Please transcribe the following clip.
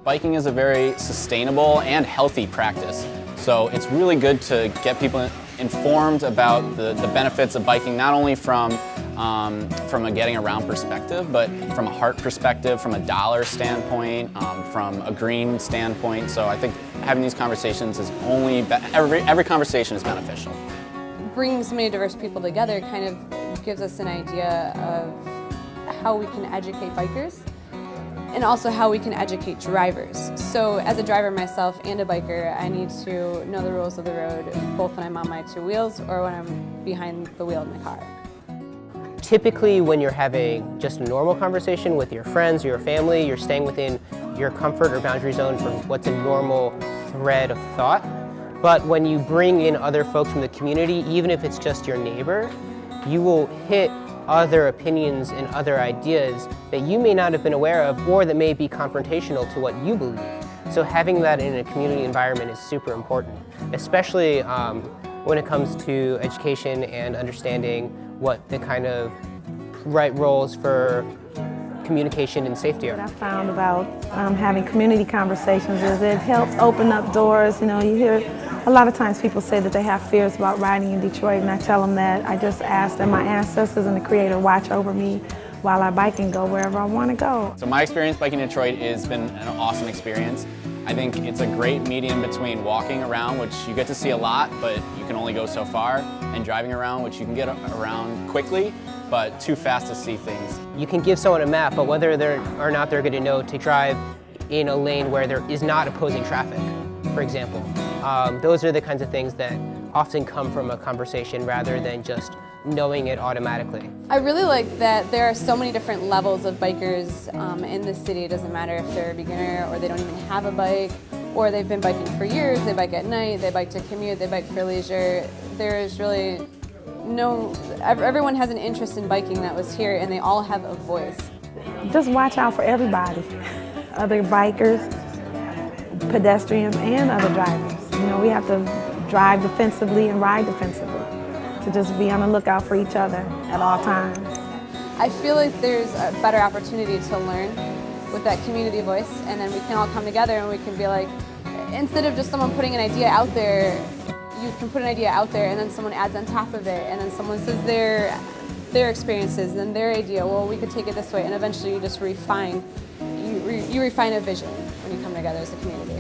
Biking is a very sustainable and healthy practice, so it's really good to get people informed about the benefits of biking, not only from a getting around perspective, but from a heart perspective, from a dollar standpoint, from a green standpoint. So I think having these conversations is every conversation is beneficial. Bringing so many diverse people together kind of gives us an idea of how we can educate bikers and also how we can educate drivers. So as a driver myself and a biker, I need to know the rules of the road, both when I'm on my two wheels or when I'm behind the wheel of my car. Typically, when you're having just a normal conversation with your friends or your family, you're staying within your comfort or boundary zone for what's a normal thread of thought. But when you bring in other folks from the community, even if it's just your neighbor, you will hit other opinions and other ideas that you may not have been aware of or that may be confrontational to what you believe. So having that in a community environment is super important, especially when it comes to education and understanding what the kind of right roles for communication and safety are. What I found about having community conversations is it helps open up doors. You know, you hear a lot of times people say that they have fears about riding in Detroit, and I tell them that I just ask that my ancestors and the Creator watch over me while I bike and go wherever I want to go. So my experience biking in Detroit has been an awesome experience. I think it's a great medium between walking around, which you get to see a lot, but you can only go so far, and driving around, which you can get around quickly, but too fast to see things. You can give someone a map, but whether or not they're going to know to drive in a lane where there is not opposing traffic, for example. Those are the kinds of things that often come from a conversation rather than just knowing it automatically. I really like that there are so many different levels of bikers in this city. It doesn't matter if they're a beginner or they don't even have a bike, or they've been biking for years, they bike at night, they bike to commute, they bike for leisure. There's really everyone has an interest in biking that was here, and they all have a voice. Just watch out for everybody, other bikers, pedestrians, and other drivers. You know, we have to drive defensively and ride defensively, to just be on the lookout for each other at all times. I feel like there's a better opportunity to learn with that community voice, and then we can all come together and we can be like, instead of just someone putting an idea out there, you can put an idea out there and then someone adds on top of it, and then someone says their experiences and their idea, well, we could take it this way, and eventually you just refine, you refine a vision when you come together as a community.